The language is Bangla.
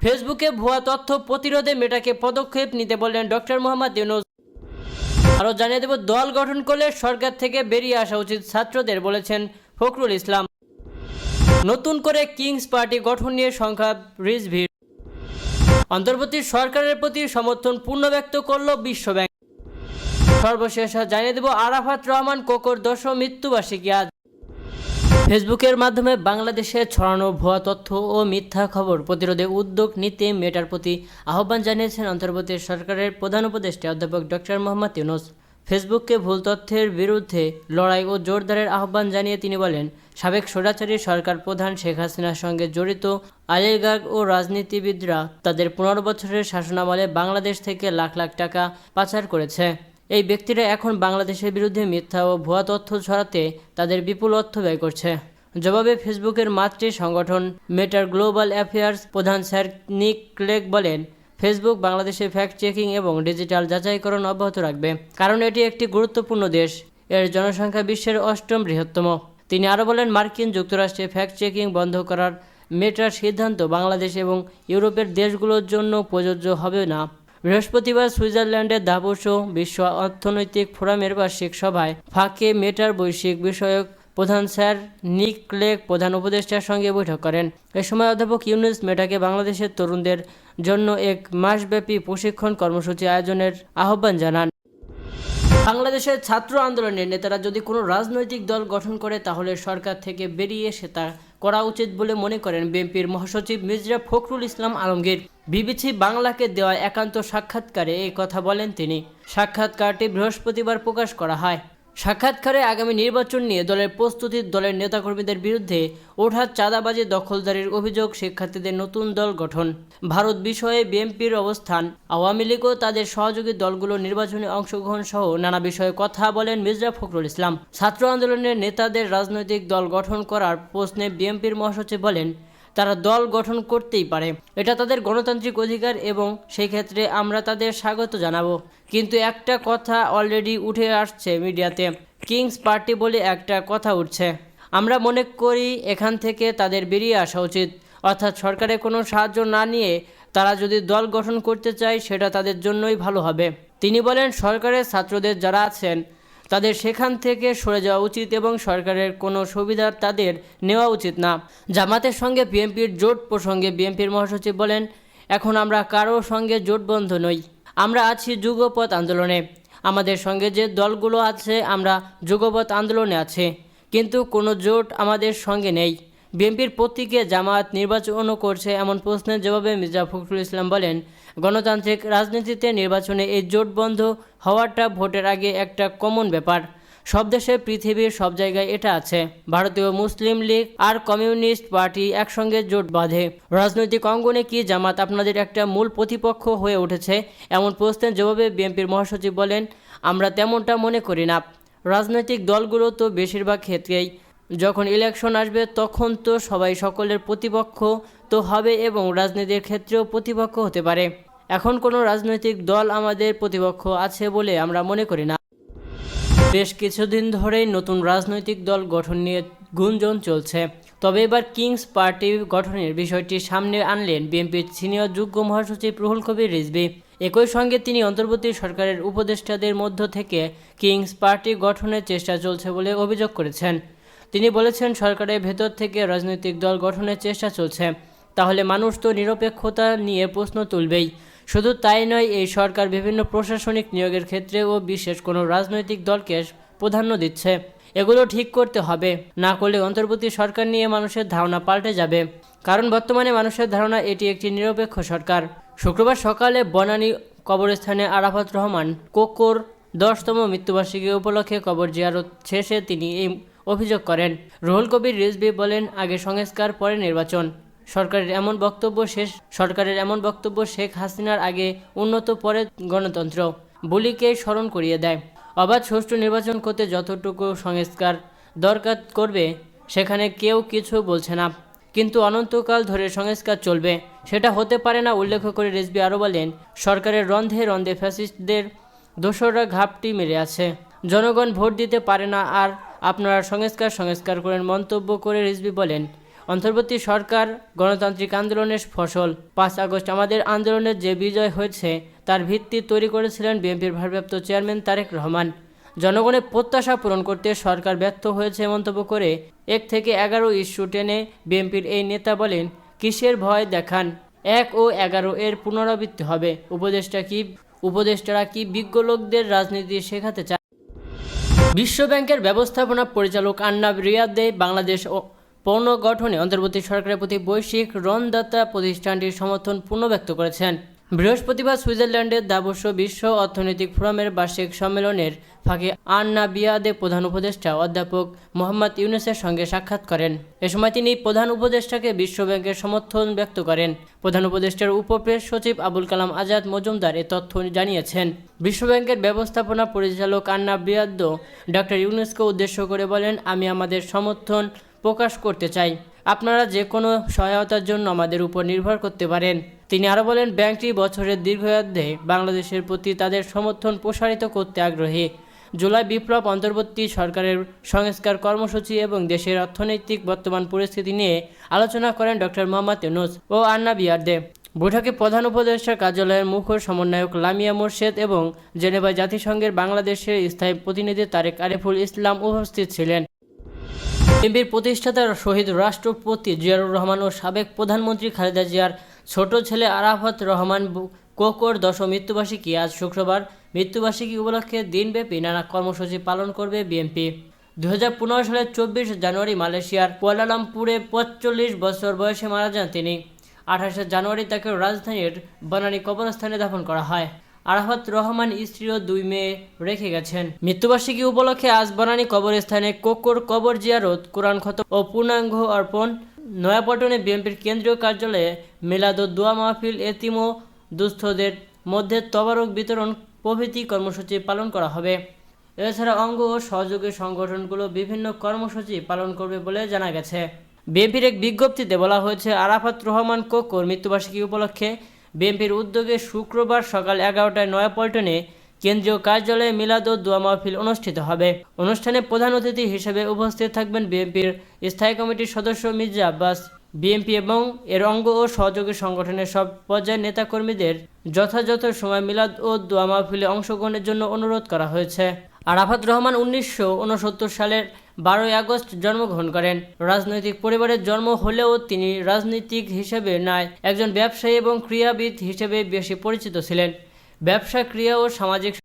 ফেসবুকে ভুয়া তথ্য প্রতিরোধে মেটাকে পদক্ষেপ নিতে বললেন ডক্টর মোহাম্মদ ইউনূস। আরও জানিয়ে দেব, দল গঠন করলে সরকার থেকে বেরিয়ে আসা উচিত ছাত্রদের, বলেছেন ফখরুল ইসলাম। নতুন করে কিংস পার্টি গঠন নিয়ে সংখ্যা রিজভির। অন্তর্বর্তী সরকারের প্রতি সমর্থন পূর্ণ ব্যক্ত করল বিশ্বব্যাংক। সর্বশেষ জানিয়ে দেব, আরাফাত রহমান কোকোর 10ম মৃত্যুবার্ষিকী আজ। ফেসবুকের মাধ্যমে বাংলাদেশে ছড়ানো ভুয়া তথ্য ও মিথ্যা খবর প্রতিরোধে উদ্যোগ নিতে মেটার প্রতি আহ্বান জানিয়েছেন অন্তর্বর্তী সরকারের প্রধান উপদেষ্টা অধ্যাপক ডক্টর মোহাম্মদ ইউনূস। ফেসবুককে ভুল তথ্যের বিরুদ্ধে লড়াই ও জোরদারের আহ্বান জানিয়ে তিনি বলেন, সাবেক স্বৈরাচারী সরকার প্রধান শেখ হাসিনার সঙ্গে জড়িত অলিগার্ক ও রাজনীতিবিদরা তাদের 15 বছরের শাসনামলে বাংলাদেশ থেকে লাখ লাখ টাকা পাচার করেছে। এই ব্যক্তিরা এখন বাংলাদেশের বিরুদ্ধে মিথ্যা ও ভুয়া তথ্য ছড়াতে তাদের বিপুল অর্থ ব্যয় করছে। জবাবে ফেসবুকের মাতৃ সংগঠন মেটার গ্লোবাল অ্যাফেয়ার্স প্রধান স্যার নিক ক্লেগ বলেন, ফেসবুক বাংলাদেশে ফ্যাক্ট চেকিং এবং ডিজিটাল যাচাইকরণ অব্যাহত রাখবে, কারণ এটি একটি গুরুত্বপূর্ণ দেশ। এর জনসংখ্যা বিশ্বের 8ম বৃহত্তম। তিনি আরও বলেন, মার্কিন যুক্তরাষ্ট্রে ফ্যাক্ট চেকিং বন্ধ করার মেটার সিদ্ধান্ত বাংলাদেশ এবং ইউরোপের দেশগুলোর জন্য প্রযোজ্য হবে না। বৃহস্পতিবার সুইজারল্যান্ডের দাভোসে বিশ্ব অর্থনৈতিক ফোরামের বার্ষিক সভায় ফাঁকে মেটার বৈশ্বিক বিষয়ক প্রধান স্যার নিক ক্লেগ প্রধান উপদেষ্টার সঙ্গে বৈঠক করেন। এ সময় অধ্যাপক ইউনূস মেটাকে বাংলাদেশের তরুণদের জন্য এক মাসব্যাপী প্রশিক্ষণ কর্মসূচি আয়োজনের আহ্বান জানান। বাংলাদেশের ছাত্র আন্দোলনের নেতারা যদি কোনো রাজনৈতিক দল গঠন করে তাহলে সরকার থেকে বেরিয়ে এসে তা করা উচিত বলে মনে করেন বিএনপির মহাসচিব মির্জা ফখরুল ইসলাম আলমগীর। বিবিসি বাংলাকে দেওয়া একান্ত সাক্ষাৎকারে এই কথা বলেন তিনি। সাক্ষাৎকারটি বৃহস্পতিবার প্রকাশ করা হয়। সাক্ষাৎকারে আগামী নির্বাচন নিয়ে দলের প্রস্তুতি, দলের নেতাকর্মীদের বিরুদ্ধে ওঠা চাঁদাবাজি, দখলদারির অভিযোগ, শিক্ষার্থীদের নতুন দল গঠন, ভারত বিষয়ে বিএনপির অবস্থান, আওয়ামী লীগ ও তাদের সহযোগী দলগুলোর নির্বাচনে অংশগ্রহণ সহ নানা বিষয়ে কথা বলেন মির্জা ফখরুল ইসলাম। ছাত্র আন্দোলনের নেতাদের রাজনৈতিক দল গঠন করার প্রশ্নে বিএনপির মহাসচিব বলেন, তারা দল গঠন করতেই পারে, এটা তাদের গণতান্ত্রিক অধিকার এবং সেই ক্ষেত্রে আমরা তাদের স্বাগত জানাবো। কিন্তু একটা কথা অলরেডি উঠে আসছে মিডিয়াতে, কিংস পার্টি বলে একটা কথা উঠছে। আমরা মনে করি এখান থেকে তাদের বেরিয়ে আসা উচিত, অর্থাৎ সরকারের কোনো সাহায্য না নিয়ে তারা যদি দল গঠন করতে চায় সেটা তাদের জন্যই ভালো হবে। তিনি বলেন, সরকারের ছাত্রদের যারা আছেন তাদের সেখান থেকে সরে যাওয়া উচিত এবং সরকারের কোনো সুবিধা তাদের নেওয়া উচিত না। জামাতের সঙ্গে বিএনপির জোট প্রসঙ্গে বিএনপির মহাসচিব বলেন, এখন আমরা কারো সঙ্গে জোটবদ্ধ নই, আমরা আছি যুগপৎ আন্দোলনে। আমাদের সঙ্গে যে দলগুলো আছে আমরা যুগপৎ আন্দোলনে আছে, কিন্তু কোনো জোট আমাদের সঙ্গে নেই। বিএনপির প্রতীকে জামায়াত নির্বাচনও করছে এমন প্রশ্নের জবাবে মির্জা ফখরুল ইসলাম বলেন, গণতান্ত্রিক রাজনীতিতে নির্বাচনে এই জোট বন্ধ হওয়াটা ভোটের আগে একটা কমন ব্যাপার। সব দেশে, পৃথিবীর সব জায়গায় এটা আছে। ভারতীয় মুসলিম লীগ আর কমিউনিস্ট পার্টি একসঙ্গে জোট বাঁধে। রাজনৈতিক অঙ্গনে কি জামাত আপনাদের একটা মূল প্রতিপক্ষ হয়ে উঠেছে? এমন প্রশ্নের জবাবে বিএনপির মহাসচিব বলেন, আমরা তেমনটা মনে করি না। রাজনৈতিক দলগুলো তো বেশিরভাগ ক্ষেত্রেই যখন ইলেকশন আসবে তখন তো সবাই সকলের প্রতিপক্ষ তো হবে এবং রাজনীতির ক্ষেত্রেও প্রতিপক্ষ হতে পারে। এখন কোনো রাজনৈতিক দল আমাদের প্রতিপক্ষ আছে বলে আমরা মনে করি না। বেশ কিছুদিন ধরেই নতুন রাজনৈতিক দল গঠন নিয়ে গুঞ্জন চলছে, তবে এবার কিংস পার্টি গঠনের বিষয়টি সামনে আনলেন বিএনপির সিনিয়র যুগ্ম মহাসচিব রুহুল কবির রিজভী। একই সঙ্গে তিনি অন্তর্বর্তী সরকারের উপদেষ্টাদের মধ্য থেকে কিংস পার্টি গঠনের চেষ্টা চলছে বলে অভিযোগ করেছেন। তিনি বলেছেন, সরকারের ভেতর থেকে রাজনৈতিক দল গঠনের চেষ্টা চলছে, তাহলে মানুষ তো নিরপেক্ষতা নিয়ে প্রশ্ন তুলবেই। শুধু তাই নয়, এই সরকার বিভিন্ন প্রশাসনিক নিয়োগের ক্ষেত্রেও বিশেষ কোনো রাজনৈতিক দলকে প্রাধান্য দিচ্ছে। এগুলো ঠিক করতে হবে, না করলে অন্তর্বর্তী সরকার নিয়ে মানুষের ধারণা পাল্টে যাবে, কারণ বর্তমানে মানুষের ধারণা এটি একটি নিরপেক্ষ সরকার। শুক্রবার সকালে বনানী কবরস্থানে আরাফাত রহমান কোকোর 10তম মৃত্যুবার্ষিকী উপলক্ষে কবর জিয়ারত শেষে তিনি এই অভিযোগ করেন। রুহুল কবির রিজভী বলেন, আগে সংস্কার পরে নির্বাচন। সরকারের এমন বক্তব্য শেখ হাসিনার আগে উন্নত পরে গণতন্ত্র বলিকে স্মরণ করিয়ে দেয়। অবাধ সুষ্ঠু নির্বাচন করতে যতটুকু সংস্কার দরকার করবে সেখানে কেউ কিছু বলছে না, কিন্তু অনন্তকাল ধরে সংস্কার চলবে সেটা হতে পারে না। উল্লেখ করে রিজভী আরও বলেন, সরকারের রন্ধে রন্ধে ফ্যাসিস্টদের দোসররা ঘাপটি মেরে আছে, জনগণ ভোট দিতে পারে না আর আপনারা সংস্কার করেন। মন্তব্য করে রিজভী বলেন, অন্তর্বর্তী সরকার গণতান্ত্রিক আন্দোলনের ফসল। 5 আগস্ট আমাদের আন্দোলনের যে বিজয় হয়েছে তার ভিত্তি তৈরি করেছিলেন বিএনপির ভারপ্রাপ্ত চেয়ারম্যান তারেক রহমান। জনগণের প্রত্যাশা পূরণ করতে সরকার ব্যর্থ হয়েছে মন্তব্য করে 1 থেকে 11 ইস্যু টেনে বিএনপির এই নেতা বলেন, কিসের ভয় দেখান? 1 ও 11 এর পুনরাবৃত্তি হবে। উপদেষ্টারা কি বিজ্ঞ লোকদের রাজনীতি শেখাতে চায়? বিশ্বব্যাংকের ব্যবস্থাপনা পরিচালক আন্নাব রিয়াদে বাংলাদেশ ও পণ্য গঠনে অন্তর্বর্তী সরকারের প্রতি বৈশ্বিক ঋণদাতা প্রতিষ্ঠানটির সমর্থন পুনর্ব্যক্ত করেছেন। বৃহস্পতিবার সুইজারল্যান্ডের দাভোস বিশ্ব অর্থনৈতিক ফোরামের বার্ষিক সম্মেলনের ফাঁকে আন্নাব রিয়াদে প্রধান উপদেষ্টা অধ্যাপক মোহাম্মদ ইউনূসের সঙ্গে সাক্ষাৎ করেন। এ সময় তিনি প্রধান উপদেষ্টাকে বিশ্বব্যাংকের সমর্থন ব্যক্ত করেন। প্রধান উপদেষ্টার উপপ্রেস সচিব আবুল কালাম আজাদ মজুমদার এ তথ্য জানিয়েছেন। বিশ্বব্যাংকের ব্যবস্থাপনা পরিচালক আন্নাব রিয়াদ ডক্টর ইউনূসকে উদ্দেশ্য করে বলেন, আমি আমাদের সমর্থন প্রকাশ করতে চাই। আপনারা যে কোনো সহায়তার জন্য আমাদের উপর নির্ভর করতে পারেন। তিনি আরও বলেন, ব্যাংকটি বছরের দীর্ঘমেয়াদে বাংলাদেশের প্রতি তাদের সমর্থন প্রসারিত করতে আগ্রহী। জুলাই বিপ্লব, অন্তর্বর্তী সরকারের সংস্কার কর্মসূচি এবং দেশের অর্থনৈতিক বর্তমান পরিস্থিতি নিয়ে আলোচনা করেন ডক্টর মোহাম্মদ ইউনূস ও আন্নাব রিয়াদ। বৈঠকে প্রধান উপদেষ্টার কার্যালয়ের মুখ্য সমন্বয়ক লামিয়া মোর্শেদ এবং জেনেভায় জাতিসংঘের বাংলাদেশের স্থায়ী প্রতিনিধি তারেক আরিফুল ইসলাম উপস্থিত ছিলেন। বিএনপির প্রতিষ্ঠাতা শহীদ রাষ্ট্রপতি জিয়াউর রহমান ও সাবেক প্রধানমন্ত্রী খালেদা জিয়ার ছোট ছেলে আরাফাত রহমান কোকোর 10ম মৃত্যুবার্ষিকী আজ শুক্রবার। মৃত্যুবার্ষিকী উপলক্ষে দিনব্যাপী নানা কর্মসূচি পালন করবে বিএনপি। 2015 সালের 24 জানুয়ারি মালয়েশিয়ার কুয়ালালামপুরে 45 বছর বয়সে মারা যান তিনি। 28 জানুয়ারি তাকে রাজধানীর বনানী কবরস্থানে দাফন করা হয়। আরাফাত রহমান স্ত্রী ও 2 মেয়ে রেখে গেছেন। মৃত্যুবার্ষিকী উপলক্ষে আজ বনানী কবরস্থানে কোকোর কবর জিয়ারত, কোরআন খতম ও পূর্ণাঙ্গ অর্পণ। নয়াপল্টনে বিএনপির কেন্দ্রীয় কার্যালয়ে মিলাদ ও দোয়া মাহফিল, এতিম ও দুস্থদের মধ্যে তবারক বিতরণ প্রভৃতি কর্মসূচি পালন করা হবে। এছাড়া অঙ্গ ও সহযোগী সংগঠনগুলো বিভিন্ন কর্মসূচি পালন করবে বলে জানা গেছে। বিএনপির এক বিজ্ঞপ্তিতে বলা হয়েছে, আরাফাত রহমান কোকোর মৃত্যুবার্ষিকী উপলক্ষে বিএনপির উদ্যোগে শুক্রবার সকাল 11টায় নয়াপল্টনে কেন্দ্রীয় কার্যালয়ে মিলাদ ও দোয়া মাহফিল অনুষ্ঠিত হবে। অনুষ্ঠানে প্রধান অতিথি হিসেবে উপস্থিত থাকবেন বিএনপির স্থায়ী কমিটির সদস্য মির্জা আব্বাস। বিএনপি এবং এর অঙ্গ ও সহযোগী সংগঠনের সব পর্যায়ের নেতাকর্মীদের যথাযথ সময় মিলাদ ও দোয়া মাহফিলে অংশগ্রহণের জন্য অনুরোধ করা হয়েছে। আরাফাত রহমান 1969 সালের 12 আগস্ট জন্মগ্রহণ করেন। রাজনৈতিক পরিবারের জন্ম হলেও তিনি রাজনীতিক হিসেবে নয়, একজন ব্যবসায়ী এবং ক্রীড়াবিদ হিসেবে বেশি পরিচিত ছিলেন। ব্যবসা, ক্রীড়া ও সামাজিক